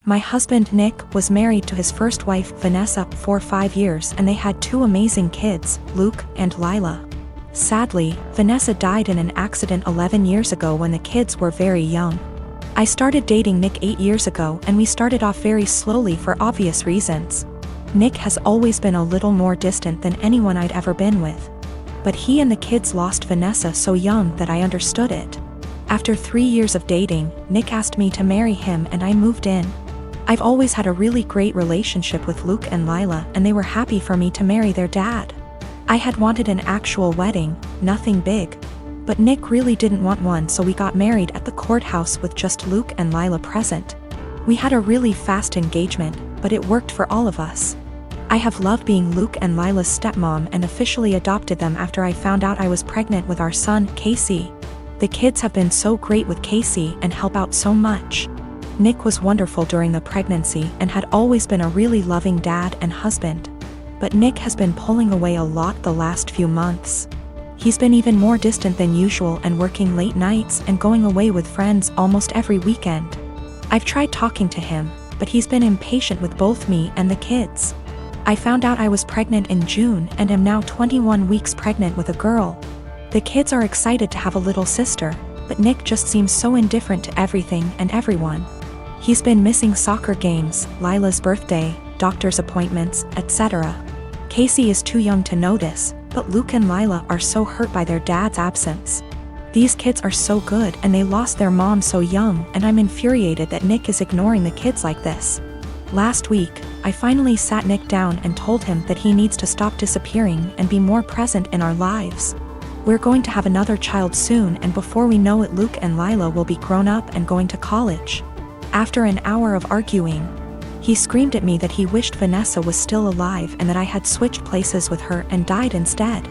My husband, Nick, was married to his first wife, Vanessa, for 5 years, and they had 2 amazing kids, Luke and Lila. Sadly, Vanessa died in an accident 11 years ago when the kids were very young. I started dating Nick 8 years ago, and we started off very slowly for obvious reasons. Nick has always been a little more distant than anyone I'd ever been with. But he and the kids lost Vanessa so young that I understood it. After 3 years of dating, Nick asked me to marry him and I moved in. I've always had a really great relationship with Luke and Lila, and they were happy for me to marry their dad. I had wanted an actual wedding, nothing big. But Nick really didn't want one, so we got married at the courthouse with just Luke and Lila present. We had a really fast engagement, but it worked for all of us. I have loved being Luke and Lila's stepmom and officially adopted them after I found out I was pregnant with our son, Casey. The kids have been so great with Casey and help out so much. Nick was wonderful during the pregnancy and had always been a really loving dad and husband. But Nick has been pulling away a lot the last few months. He's been even more distant than usual and working late nights and going away with friends almost every weekend. I've tried talking to him, but he's been impatient with both me and the kids. I found out I was pregnant in June and am now 21 weeks pregnant with a girl. The kids are excited to have a little sister, but Nick just seems so indifferent to everything and everyone. He's been missing soccer games, Lila's birthday, doctor's appointments, etc. Casey is too young to notice, but Luke and Lila are so hurt by their dad's absence. These kids are so good and they lost their mom so young, and I'm infuriated that Nick is ignoring the kids like this. Last week, I finally sat Nick down and told him that he needs to stop disappearing and be more present in our lives. We're going to have another child soon, and before we know it, Luke and Lila will be grown up and going to college. After an hour of arguing, he screamed at me that he wished Vanessa was still alive and that I had switched places with her and died instead.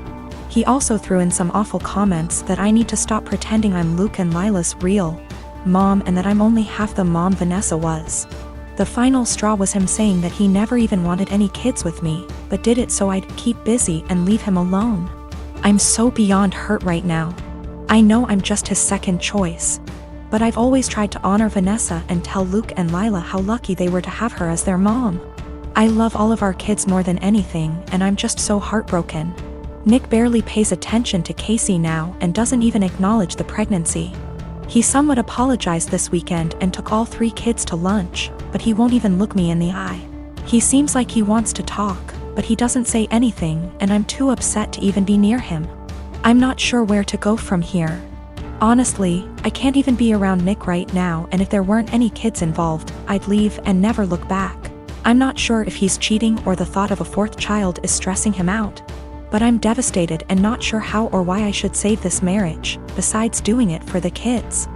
He also threw in some awful comments that I need to stop pretending I'm Luke and Lila's real mom and that I'm only half the mom Vanessa was. The final straw was him saying that he never even wanted any kids with me, but did it so I'd keep busy and leave him alone. I'm so beyond hurt right now. I know I'm just his second choice. But I've always tried to honor Vanessa and tell Luke and Lila how lucky they were to have her as their mom. I love all of our kids more than anything, and I'm just so heartbroken. Nick barely pays attention to Casey now and doesn't even acknowledge the pregnancy. He somewhat apologized this weekend and took all 3 kids to lunch, but he won't even look me in the eye. He seems like he wants to talk, but he doesn't say anything, and I'm too upset to even be near him. I'm not sure where to go from here. Honestly, I can't even be around Nick right now, and if there weren't any kids involved, I'd leave and never look back. I'm not sure if he's cheating or the thought of a 4th child is stressing him out. But I'm devastated and not sure how or why I should save this marriage, besides doing it for the kids.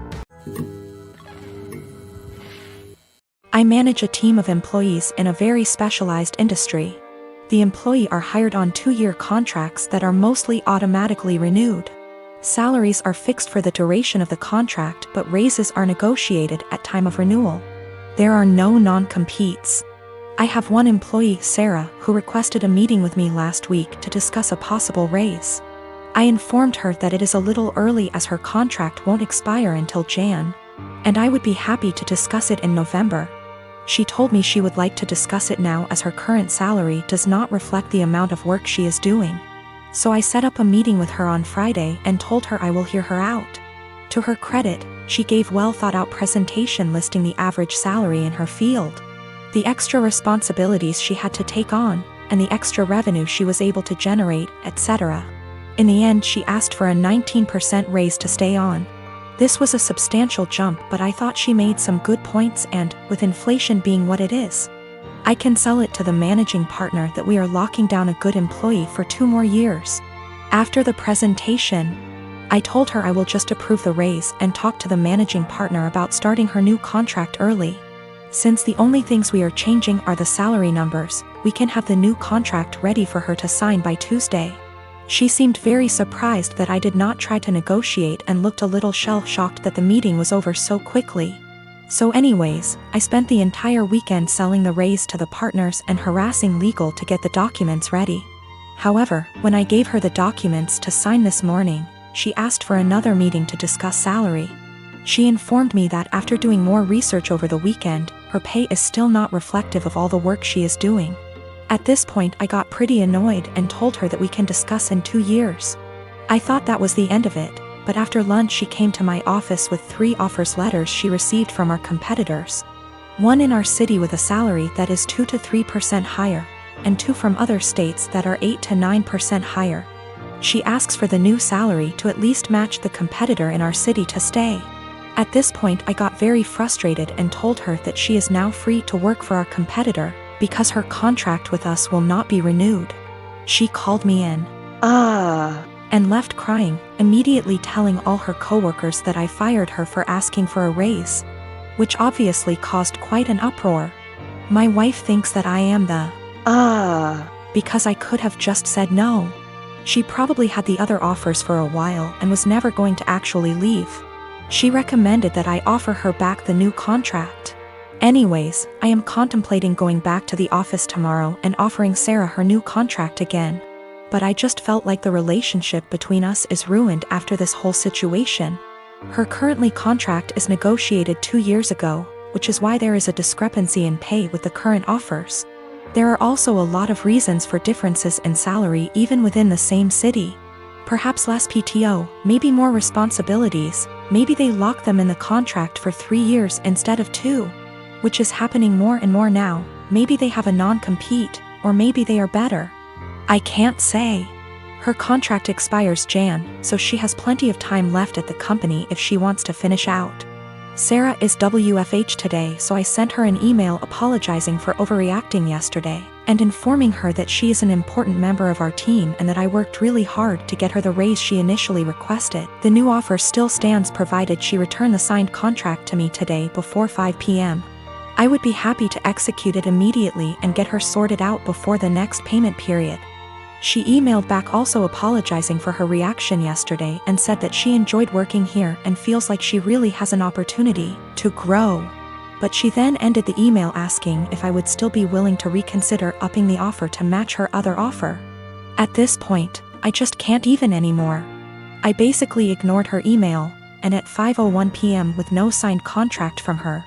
I manage a team of employees in a very specialized industry. The employees are hired on 2-year contracts that are mostly automatically renewed. Salaries are fixed for the duration of the contract, but raises are negotiated at time of renewal. There are no non-competes. I have one employee, Sarah, who requested a meeting with me last week to discuss a possible raise. I informed her that it is a little early as her contract won't expire until Jan, and I would be happy to discuss it in November. She told me she would like to discuss it now as her current salary does not reflect the amount of work she is doing. So I set up a meeting with her on Friday and told her I will hear her out. To her credit, she gave well thought out presentation listing the average salary in her field, the extra responsibilities she had to take on, and the extra revenue she was able to generate, etc. In the end, she asked for a 19% raise to stay on. This was a substantial jump, but I thought she made some good points, and, with inflation being what it is, I can sell it to the managing partner that we are locking down a good employee for 2 more years. After the presentation, I told her I will just approve the raise and talk to the managing partner about starting her new contract early. Since the only things we are changing are the salary numbers, we can have the new contract ready for her to sign by Tuesday. She seemed very surprised that I did not try to negotiate and looked a little shell-shocked that the meeting was over so quickly. So anyways, I spent the entire weekend selling the raise to the partners and harassing legal to get the documents ready. However, when I gave her the documents to sign this morning, she asked for another meeting to discuss salary. She informed me that after doing more research over the weekend, her pay is still not reflective of all the work she is doing. At this point I got pretty annoyed and told her that we can discuss in 2 years. I thought that was the end of it, but after lunch she came to my office with 3 offers letters she received from our competitors. One in our city with a salary that is 2 to 3% higher, and 2 from other states that are 8 to 9% higher. She asks for the new salary to at least match the competitor in our city to stay. At this point I got very frustrated and told her that she is now free to work for our competitor, because her contract with us will not be renewed. She called me in and left crying, immediately telling all her coworkers that I fired her for asking for a raise, which obviously caused quite an uproar. My wife thinks that I am the because I could have just said no. She probably had the other offers for a while and was never going to actually leave. She recommended that I offer her back the new contract. Anyways, I am contemplating going back to the office tomorrow and offering Sarah her new contract again. But I just felt like the relationship between us is ruined after this whole situation. Her currently contract is negotiated 2 years ago, which is why there is a discrepancy in pay with the current offers. There are also a lot of reasons for differences in salary even within the same city. Perhaps less PTO, maybe more responsibilities, maybe they lock them in the contract for 3 years instead of 2. Which is happening more and more now. Maybe they have a non-compete, or maybe they are better. I can't say. Her contract expires Jan, so she has plenty of time left at the company if she wants to finish out. Sarah is WFH today, so I sent her an email apologizing for overreacting yesterday, and informing her that she is an important member of our team and that I worked really hard to get her the raise she initially requested. The new offer still stands provided she return the signed contract to me today before 5 p.m. I would be happy to execute it immediately and get her sorted out before the next payment period. She emailed back also apologizing for her reaction yesterday and said that she enjoyed working here and feels like she really has an opportunity to grow. But she then ended the email asking if I would still be willing to reconsider upping the offer to match her other offer. At this point, I just can't even anymore. I basically ignored her email, and at 5:01 p.m. with no signed contract from her,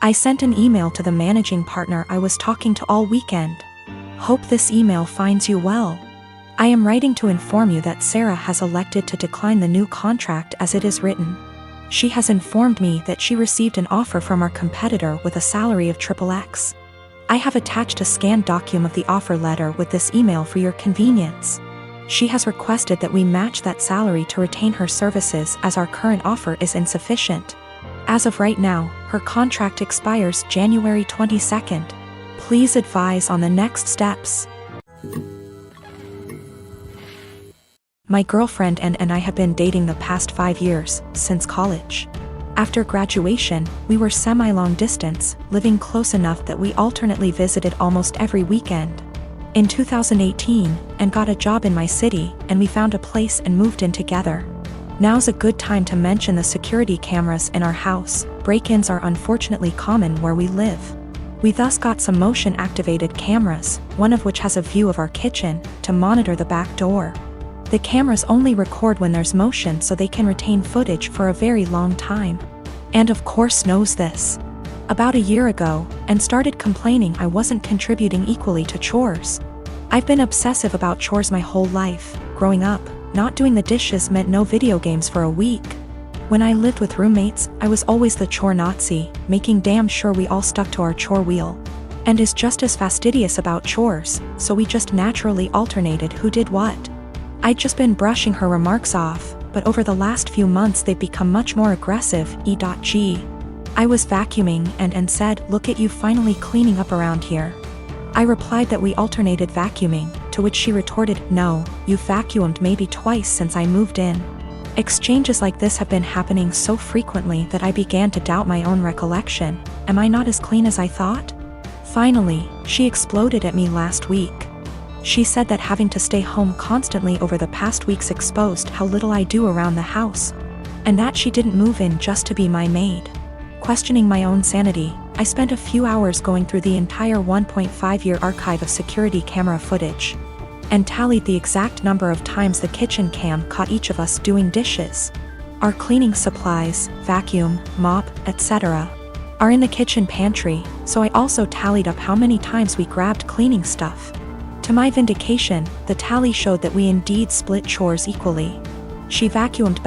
I sent an email to the managing partner I was talking to all weekend. Hope this email finds you well. I am writing to inform you that Sarah has elected to decline the new contract as it is written. She has informed me that she received an offer from our competitor with a salary of XXX. I have attached a scanned document of the offer letter with this email for your convenience. She has requested that we match that salary to retain her services as our current offer is insufficient. As of right now, her contract expires January 22nd. Please advise on the next steps. My girlfriend and I have been dating the past 5 years, since college. After graduation, we were semi-long distance, living close enough that we alternately visited almost every weekend. In 2018, and got a job in my city, and we found a place and moved in together. Now's a good time to mention the security cameras in our house. Break-ins are unfortunately common where we live. We thus got some motion-activated cameras, one of which has a view of our kitchen, to monitor the back door. The cameras only record when there's motion so they can retain footage for a very long time. And of course knows this. About a year ago, and started complaining I wasn't contributing equally to chores. I've been obsessive about chores my whole life. Growing up, not doing the dishes meant no video games for a week. When I lived with roommates, I was always the chore Nazi, making damn sure we all stuck to our chore wheel. And is just as fastidious about chores, so we just naturally alternated who did what. I'd just been brushing her remarks off, but over the last few months they've become much more aggressive. E.g. I was vacuuming and said, "Look at you finally cleaning up around here." I replied that we alternated vacuuming, to which she retorted, "No, you've vacuumed maybe twice since I moved in." Exchanges like this have been happening so frequently that I began to doubt my own recollection. Am I not as clean as I thought? Finally, she exploded at me last week. She said that having to stay home constantly over the past weeks exposed how little I do around the house, and that she didn't move in just to be my maid. Questioning my own sanity, I spent a few hours going through the entire 1.5-year archive of security camera footage, and tallied the exact number of times the kitchen cam caught each of us doing dishes, our cleaning supplies, vacuum, mop, etc. are in the kitchen pantry, so I also tallied up how many times we grabbed cleaning stuff. To my vindication, the tally showed that we indeed split chores equally. She vacuumed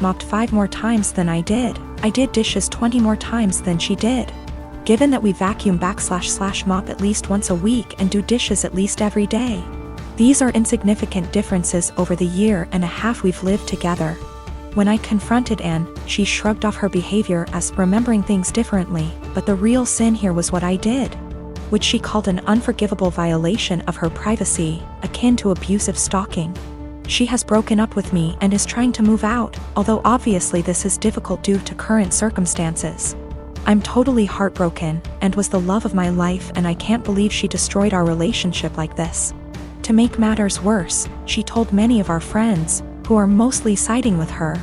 / mopped 5 more times than I did. I did dishes 20 more times than she did. Given that we vacuum / mop at least once a week and do dishes at least every day, these are insignificant differences over the year and a half we've lived together. When I confronted Anne, she shrugged off her behavior as remembering things differently, but the real sin here was what I did, which she called an unforgivable violation of her privacy, akin to abusive stalking. She has broken up with me and is trying to move out, although obviously this is difficult due to current circumstances. I'm totally heartbroken, and was the love of my life, and I can't believe she destroyed our relationship like this. To make matters worse, she told many of our friends, who are mostly siding with her.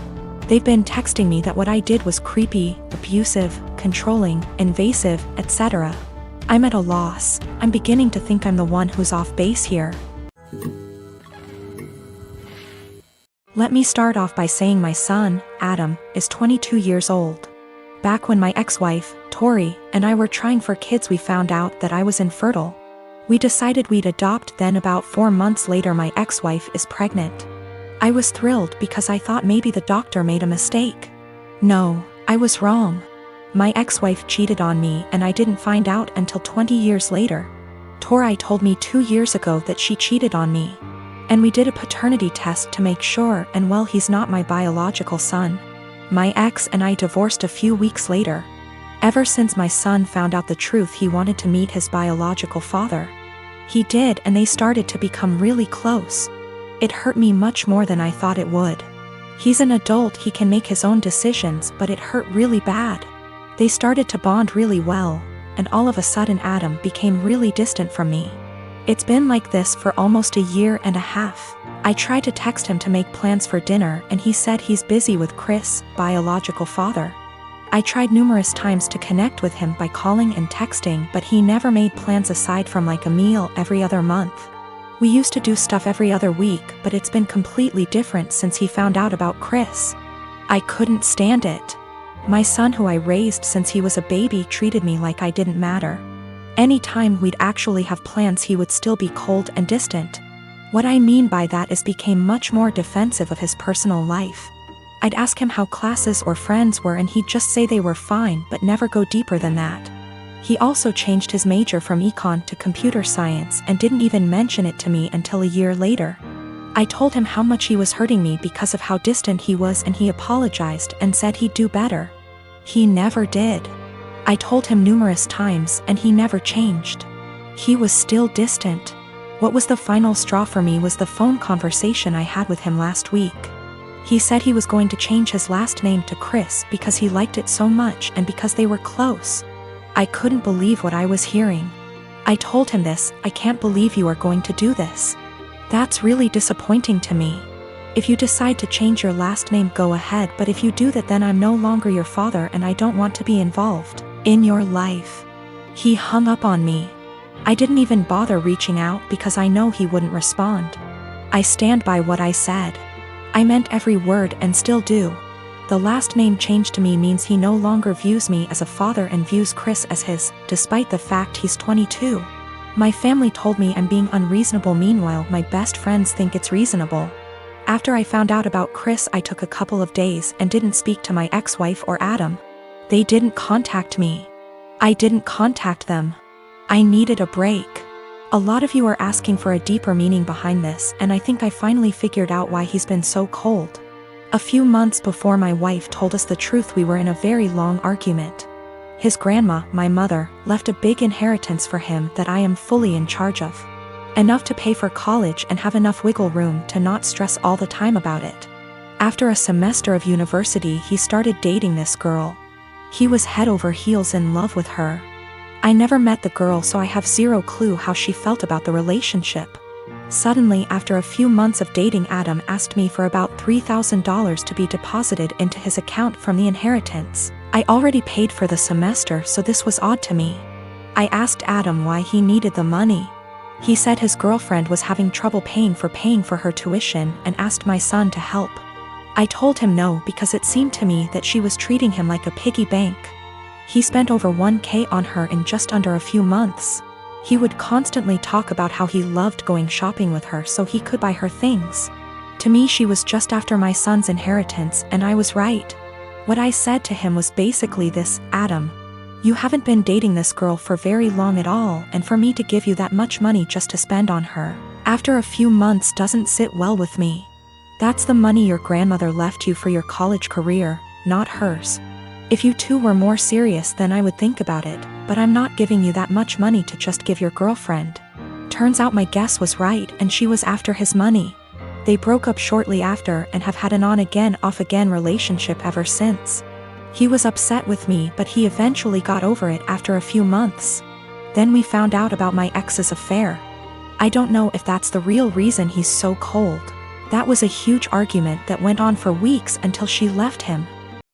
They've been texting me that what I did was creepy, abusive, controlling, invasive, etc. I'm at a loss. I'm beginning to think I'm the one who's off base here. Let me start off by saying my son, Adam, is 22 years old. Back when my ex-wife, Tori, and I were trying for kids, we found out that I was infertile. We decided we'd adopt, then about 4 months later my ex-wife is pregnant. I was thrilled because I thought maybe the doctor made a mistake. No, I was wrong. My ex-wife cheated on me and I didn't find out until 20 years later. Tori told me 2 years ago that she cheated on me. And we did a paternity test to make sure, and well, he's not my biological son. My ex and I divorced a few weeks later. Ever since my son found out the truth, he wanted to meet his biological father. He did, and they started to become really close. It hurt me much more than I thought it would. He's an adult, he can make his own decisions, but it hurt really bad. They started to bond really well, and all of a sudden Adam became really distant from me. It's been like this for almost a year and a half. I tried to text him to make plans for dinner and he said he's busy with Chris, biological father. I tried numerous times to connect with him by calling and texting, but he never made plans aside from like a meal every other month. We used to do stuff every other week, but it's been completely different since he found out about Chris. I couldn't stand it. My son, who I raised since he was a baby, treated me like I didn't matter. Anytime we'd actually have plans, he would still be cold and distant. What I mean by that is became much more defensive of his personal life. I'd ask him how classes or friends were and he'd just say they were fine but never go deeper than that. He also changed his major from econ to computer science and didn't even mention it to me until a year later. I told him how much he was hurting me because of how distant he was, and he apologized and said he'd do better. He never did. I told him numerous times and he never changed. He was still distant. What was the final straw for me was the phone conversation I had with him last week. He said he was going to change his last name to Chris because he liked it so much and because they were close. I couldn't believe what I was hearing. I told him this. I can't believe you are going to do this. That's really disappointing to me. If you decide to change your last name, go ahead, but if you do that, then I'm no longer your father and I don't want to be involved in your life. He hung up on me. I didn't even bother reaching out because I know he wouldn't respond. I stand by what I said. I meant every word and still do. The last name change to me means he no longer views me as a father and views Chris as his, despite the fact he's 22. My family told me I'm being unreasonable, meanwhile my best friends think it's reasonable. After I found out about Chris, I took a couple of days and didn't speak to my ex-wife or Adam. They didn't contact me. I didn't contact them. I needed a break. A lot of you are asking for a deeper meaning behind this, and I think I finally figured out why he's been so cold. A few months before my wife told us the truth, we were in a very long argument. His grandma, my mother, left a big inheritance for him that I am fully in charge of. Enough to pay for college and have enough wiggle room to not stress all the time about it. After a semester of university, he started dating this girl. He was head over heels in love with her. I never met the girl, so I have zero clue how she felt about the relationship. Suddenly, after a few months of dating, Adam asked me for about $3,000 to be deposited into his account from the inheritance. I already paid for the semester, so this was odd to me. I asked Adam why he needed the money. He said his girlfriend was having trouble paying for her tuition and asked my son to help. I told him no, because it seemed to me that she was treating him like a piggy bank. He spent over 1K on her in just under a few months. He would constantly talk about how he loved going shopping with her so he could buy her things. To me, she was just after my son's inheritance, and I was right. What I said to him was basically this: Adam, you haven't been dating this girl for very long at all, and for me to give you that much money just to spend on her after a few months doesn't sit well with me. That's the money your grandmother left you for your college career, not hers. If you two were more serious, then I would think about it, but I'm not giving you that much money to just give your girlfriend. Turns out my guess was right, and she was after his money. They broke up shortly after and have had an on-again, off-again relationship ever since. He was upset with me, but he eventually got over it after a few months. Then we found out about my ex's affair. I don't know if that's the real reason he's so cold. That was a huge argument that went on for weeks until she left him.